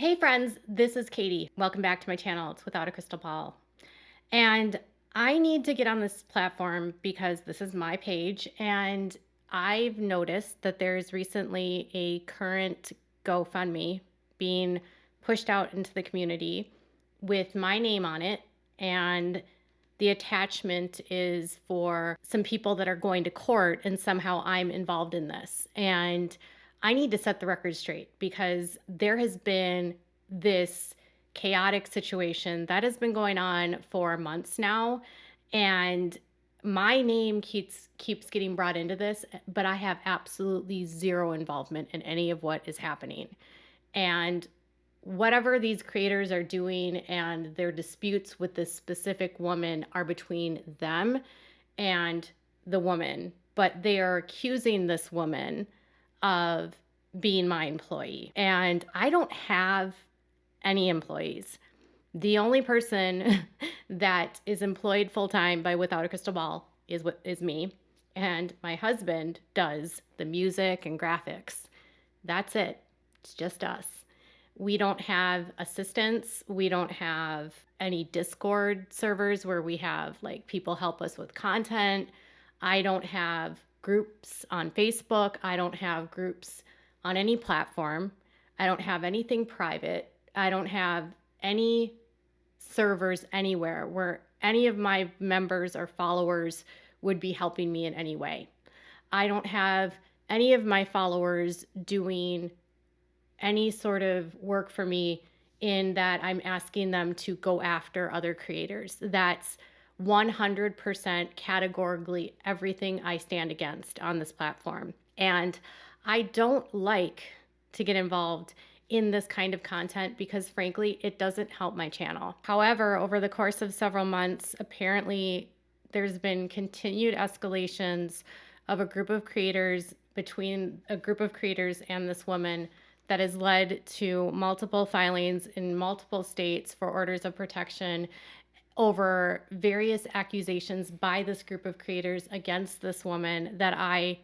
Hey friends, this is Katie. Welcome back to my channel. It's Without a Crystal Ball. And I need to get on this platform because this is my page. And I've noticed that there's recently a current GoFundMe being pushed out into the community with my name on it. And the attachment is for some people that are going to court, and somehow I'm involved in this. And I need to set the record straight because there has been this chaotic situation that has been going on for months now. And my name keeps getting brought into this, but I have absolutely zero involvement in any of what is happening. And whatever these creators are doing and their disputes with this specific woman are between them and the woman, but they are accusing this woman of being my employee. And I don't have any employees. The only person that is employed full-time by Without a Crystal Ball is me. And my husband does the music and graphics. That's it. It's just us. We don't have assistants. We don't have any Discord servers where we have like people help us with content. I don't have groups on Facebook. I don't have groups on any platform. I don't have anything private. I don't have any servers anywhere where any of my members or followers would be helping me in any way. I don't have any of my followers doing any sort of work for me in that I'm asking them to go after other creators. That's 100% categorically everything I stand against on this platform. And I don't like to get involved in this kind of content because frankly, it doesn't help my channel. However, over the course of several months, apparently there's been continued escalations of a group of creators between a group of creators and this woman that has led to multiple filings in multiple states for orders of protection over various accusations by this group of creators against this woman that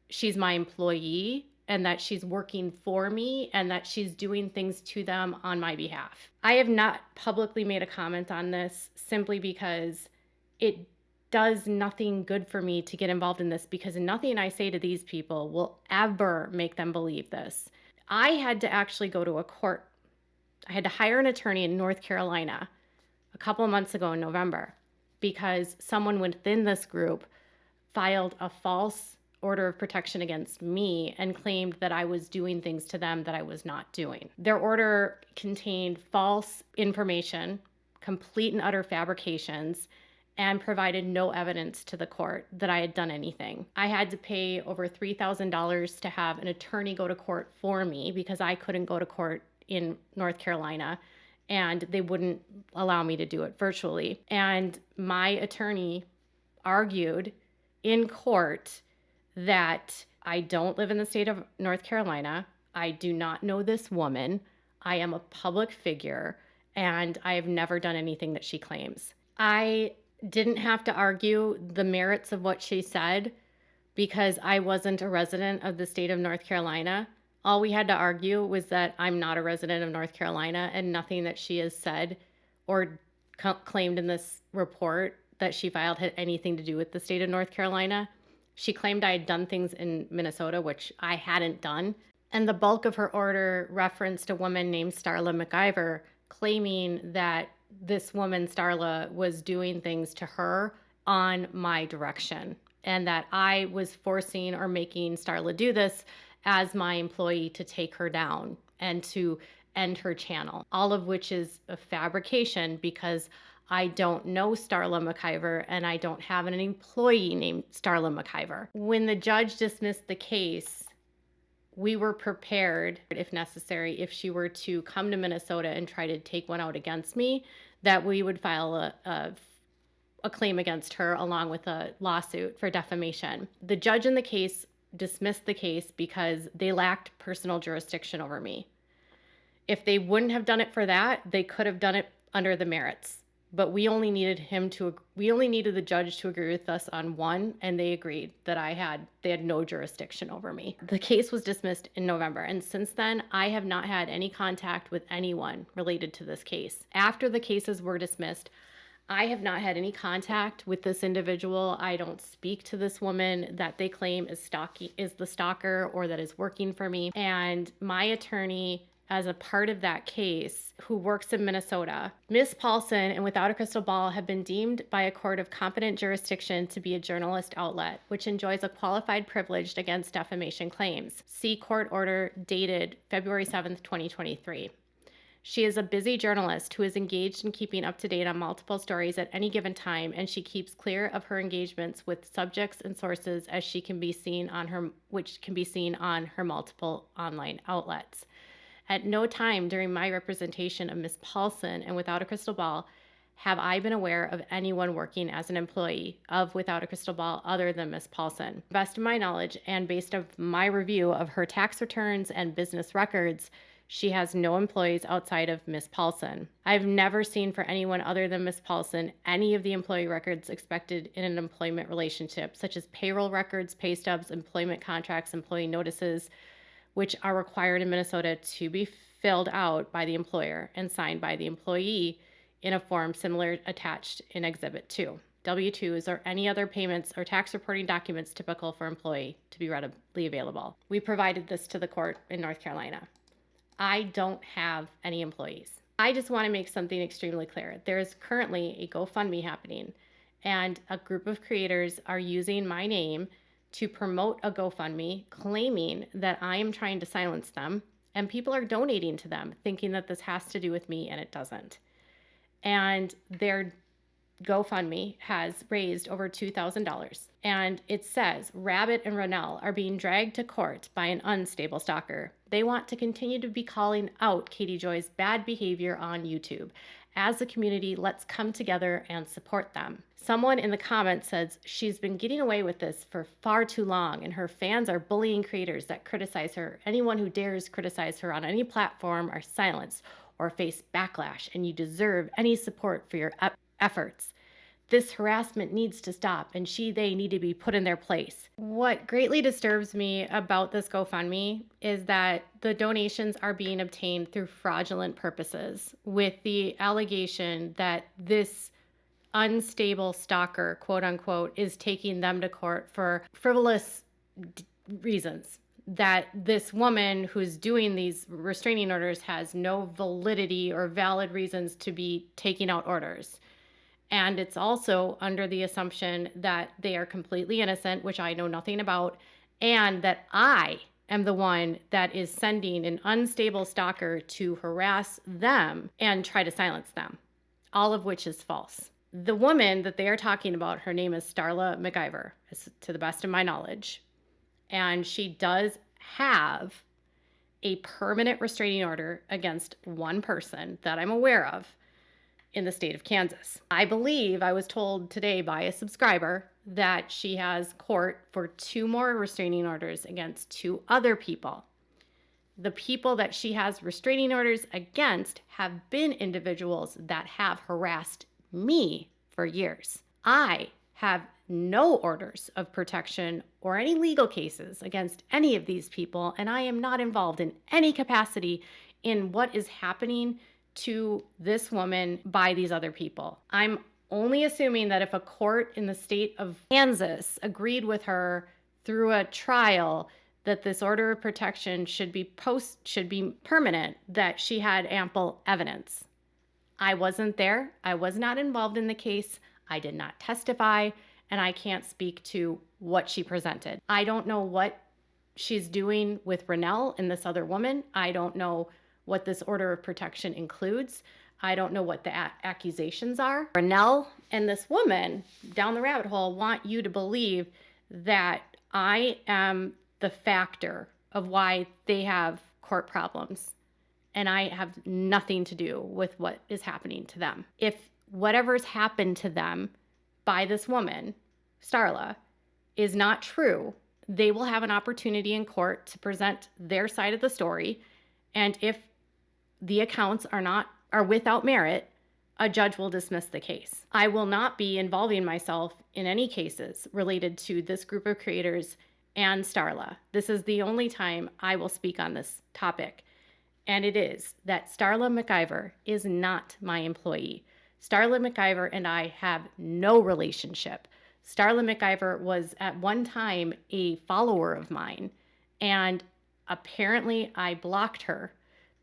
she's my employee and that she's working for me and that she's doing things to them on my behalf. I have not publicly made a comment on this simply because it does nothing good for me to get involved in this because nothing I say to these people will ever make them believe this. I had to actually go to a court. I had to hire an attorney in North Carolina a couple of months ago in November because someone within this group filed a false order of protection against me and claimed that I was doing things to them that I was not doing. Their order contained false information, complete and utter fabrications, and provided no evidence to the court that I had done anything. I had to pay over $3,000 to have an attorney go to court for me because I couldn't go to court in North Carolina and they wouldn't allow me to do it virtually. And my attorney argued in court that I don't live in the state of North Carolina. I do not know this woman. I am a public figure and I have never done anything that she claims. I didn't have to argue the merits of what she said because I wasn't a resident of the state of North Carolina. All we had to argue was that I'm not a resident of North Carolina and nothing that she has said or claimed in this report that she filed had anything to do with the state of North Carolina. She claimed I had done things in Minnesota, which I hadn't done. And the bulk of her order referenced a woman named Starla McIver claiming that this woman, Starla, was doing things to her on my direction and that I was forcing or making Starla do this as my employee to take her down and to end her channel, all of which is a fabrication because I don't know Starla McIver and I don't have an employee named Starla McIver. When the judge dismissed the case, we were prepared, if necessary, if she were to come to Minnesota and try to take one out against me, that we would file a claim against her along with a lawsuit for defamation. The judge in the case dismissed the case because they lacked personal jurisdiction over me. If they wouldn't have done it for that, they could have done it under the merits. but we only needed the judge to agree with us on one, and they agreed that they had no jurisdiction over me. The case was dismissed in November, and since then I have not had any contact with anyone related to this case. After the cases were dismissed, I have not had any contact with this individual. I don't speak to this woman that they claim is the stalker or that is working for me. And my attorney, as a part of that case, who works in Minnesota, Ms. Paulson and Without a Crystal Ball have been deemed by a court of competent jurisdiction to be a journalist outlet, which enjoys a qualified privilege against defamation claims. See court order dated February 7th, 2023. She is a busy journalist who is engaged in keeping up to date on multiple stories at any given time, and she keeps clear of her engagements with subjects and sources which can be seen on her multiple online outlets. At no time during my representation of Ms. Paulson and Without a Crystal Ball have I been aware of anyone working as an employee of Without a Crystal Ball other than Ms. Paulson. Best of my knowledge, and based on my review of her tax returns and business records, she has no employees outside of Ms. Paulson. I've never seen for anyone other than Ms. Paulson any of the employee records expected in an employment relationship, such as payroll records, pay stubs, employment contracts, employee notices, which are required in Minnesota to be filled out by the employer and signed by the employee in a form similar attached in Exhibit 2. W-2s or any other payments or tax reporting documents typical for employee to be readily available. We provided this to the court in North Carolina. I don't have any employees. I just want to make something extremely clear. There is currently a GoFundMe happening, and a group of creators are using my name to promote a GoFundMe, claiming that I am trying to silence them, and people are donating to them, thinking that this has to do with me, and it doesn't. And their GoFundMe has raised over $2,000. And it says Rabbit and Ronell are being dragged to court by an unstable stalker. They want to continue to be calling out Katie Joy's bad behavior on YouTube. As a community, let's come together and support them. Someone in the comments says she's been getting away with this for far too long, and her fans are bullying creators that criticize her. Anyone who dares criticize her on any platform are silenced or face backlash, and you deserve any support for your efforts. This harassment needs to stop, and they need to be put in their place. What greatly disturbs me about this GoFundMe is that the donations are being obtained through fraudulent purposes, with the allegation that this unstable stalker, quote unquote, is taking them to court for frivolous reasons. That this woman who's doing these restraining orders has no validity or valid reasons to be taking out orders. And it's also under the assumption that they are completely innocent, which I know nothing about, and that I am the one that is sending an unstable stalker to harass them and try to silence them, all of which is false. The woman that they are talking about, her name is Starla McIver, to the best of my knowledge, and she does have a permanent restraining order against one person that I'm aware of in the state of Kansas. I believe I was told today by a subscriber that she has court for 2 more restraining orders against 2 other people. The people that she has restraining orders against have been individuals that have harassed me for years. I have no orders of protection or any legal cases against any of these people, and I am not involved in any capacity in what is happening to this woman by these other people. I'm only assuming that if a court in the state of Kansas agreed with her through a trial that this order of protection should be permanent, that she had ample evidence. I wasn't there. I was not involved in the case. I did not testify, and I can't speak to what she presented. I don't know what she's doing with Ronell and this other woman. I don't know what this order of protection includes. I don't know what the accusations are. Ronell and this woman down the rabbit hole want you to believe that I am the factor of why they have court problems, and I have nothing to do with what is happening to them. If whatever's happened to them by this woman, Starla, is not true, they will have an opportunity in court to present their side of the story, and if the accounts are without merit, a judge will dismiss the case. I will not be involving myself in any cases related to this group of creators and Starla. This is the only time I will speak on this topic. And it is that Starla McIver is not my employee. Starla McIver and I have no relationship. Starla McIver was at one time a follower of mine, and apparently I blocked her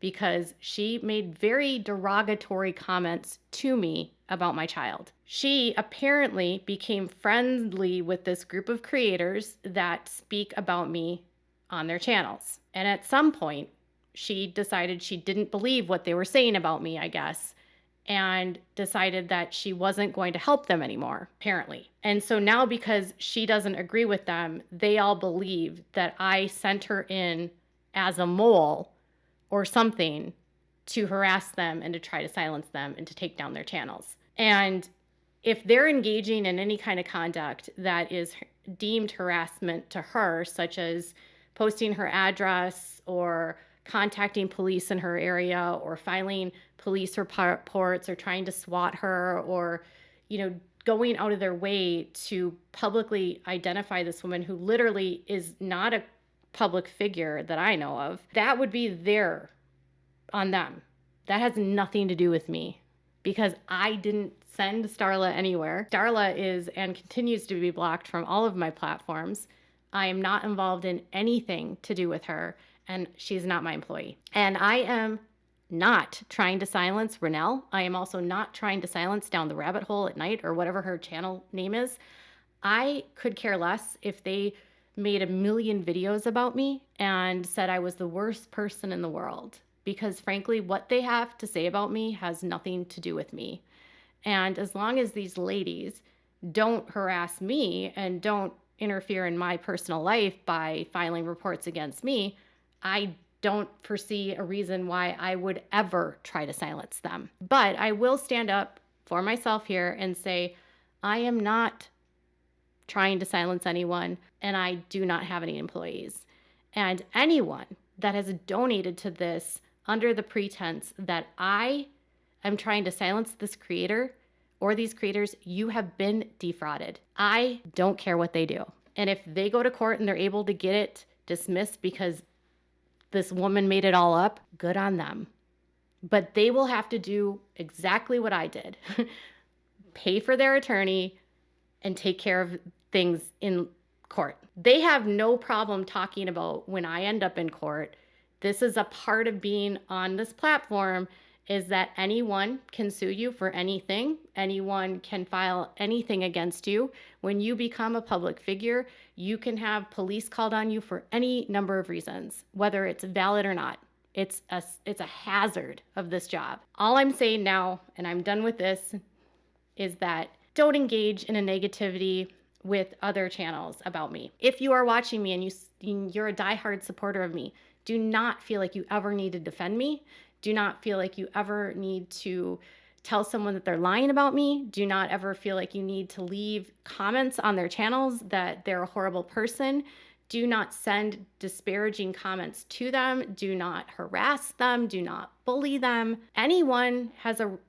because she made very derogatory comments to me about my child. She apparently became friendly with this group of creators that speak about me on their channels. And at some point, she decided she didn't believe what they were saying about me, I guess, and decided that she wasn't going to help them anymore, apparently. And so now, because she doesn't agree with them, they all believe that I sent her in as a mole or something to harass them and to try to silence them and to take down their channels. And if they're engaging in any kind of conduct that is deemed harassment to her, such as posting her address or contacting police in her area or filing police reports or trying to SWAT her or, going out of their way to publicly identify this woman who literally is not a public figure that I know of, that would be there on them. That has nothing to do with me because I didn't send Starla anywhere. Starla is and continues to be blocked from all of my platforms. I am not involved in anything to do with her, and she's not my employee. And I am not trying to silence Renelle. I am also not trying to silence Down the Rabbit Hole at Night or whatever her channel name is. I could care less if they made a million videos about me and said I was the worst person in the world, because frankly, what they have to say about me has nothing to do with me. And as long as these ladies don't harass me and don't interfere in my personal life by filing reports against me, I don't foresee a reason why I would ever try to silence them. But I will stand up for myself here and say, I am not trying to silence anyone, and I do not have any employees. And anyone that has donated to this under the pretense that I am trying to silence this creator or these creators, you have been defrauded. I don't care what they do. And if they go to court and they're able to get it dismissed because this woman made it all up, good on them. But they will have to do exactly what I did. Pay for their attorney and take care of things in court. They have no problem talking about when I end up in court. This is a part of being on this platform, is that anyone can sue you for anything. Anyone can file anything against you. When you become a public figure, you can have police called on you for any number of reasons, whether it's valid or not. It's a hazard of this job. All I'm saying now, and I'm done with this, is that don't engage in a negativity with other channels about me. If you are watching me and you're a diehard supporter of me, do not feel like you ever need to defend me. Do not feel like you ever need to tell someone that they're lying about me. Do not ever feel like you need to leave comments on their channels that they're a horrible person. Do not send disparaging comments to them. Do not harass them. Do not bully them.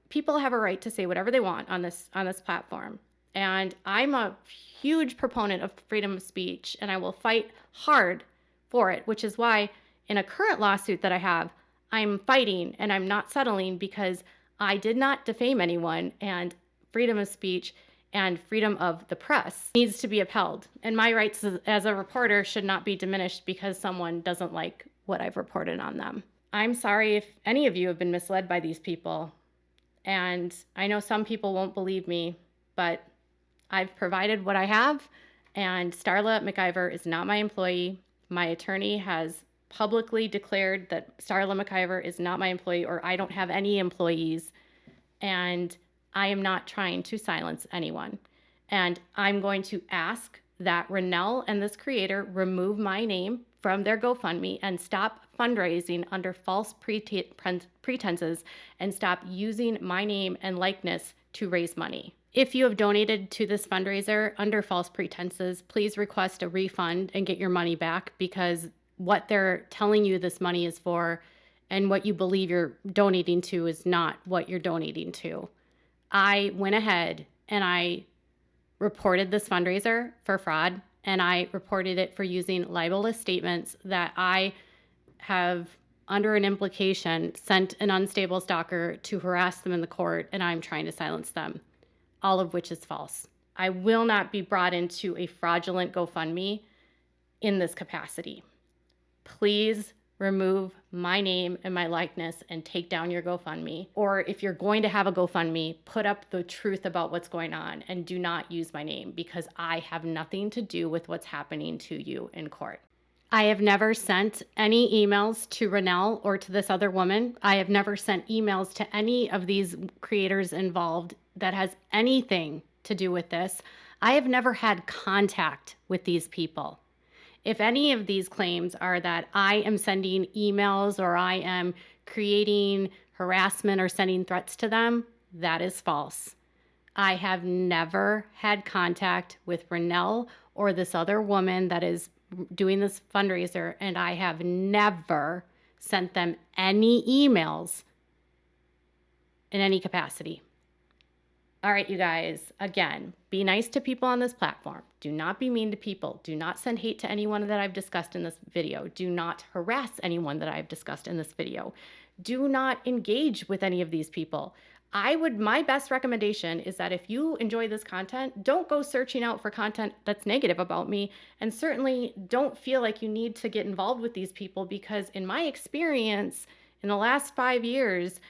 People have a right to say whatever they want on this platform. And I'm a huge proponent of freedom of speech, and I will fight hard for it, which is why in a current lawsuit that I have, I'm fighting and I'm not settling because I did not defame anyone, and freedom of speech and freedom of the press needs to be upheld. And my rights as a reporter should not be diminished because someone doesn't like what I've reported on them. I'm sorry if any of you have been misled by these people. And I know some people won't believe me, but I've provided what I have, and Starla McIver is not my employee. My attorney has publicly declared that Starla McIver is not my employee, or I don't have any employees, and I am not trying to silence anyone. And I'm going to ask that Renelle and this creator remove my name from their GoFundMe and stop fundraising under false pretenses and stop using my name and likeness to raise money. If you have donated to this fundraiser under false pretenses, please request a refund and get your money back, because what they're telling you this money is for and what you believe you're donating to is not what you're donating to. I went ahead and I reported this fundraiser for fraud, and I reported it for using libelous statements that I have, under an implication, sent an unstable stalker to harass them in the court, and I'm trying to silence them, all of which is false. I will not be brought into a fraudulent GoFundMe in this capacity. Please remove my name and my likeness and take down your GoFundMe. Or if you're going to have a GoFundMe, put up the truth about what's going on and do not use my name, because I have nothing to do with what's happening to you in court. I have never sent any emails to Renelle or to this other woman. I have never sent emails to any of these creators involved that has anything to do with this. I have never had contact with these people. If any of these claims are that I am sending emails or I am creating harassment or sending threats to them, that is false. I have never had contact with Renelle or this other woman that is doing this fundraiser, and I have never sent them any emails in any capacity. All right, you guys, again, be nice to people on this platform. Do not be mean to people. Do not send hate to anyone that I've discussed in this video. Do not harass anyone that I've discussed in this video. Do not engage with any of these people. My best recommendation is that if you enjoy this content, don't go searching out for content that's negative about me. And certainly don't feel like you need to get involved with these people, because in my experience, in the last 5 years,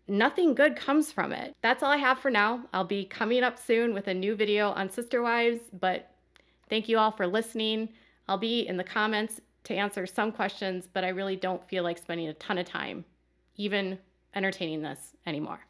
nothing good comes from it. That's all I have for now. I'll be coming up soon with a new video on Sister Wives, but thank you all for listening. I'll be in the comments to answer some questions, but I really don't feel like spending a ton of time even entertaining this anymore.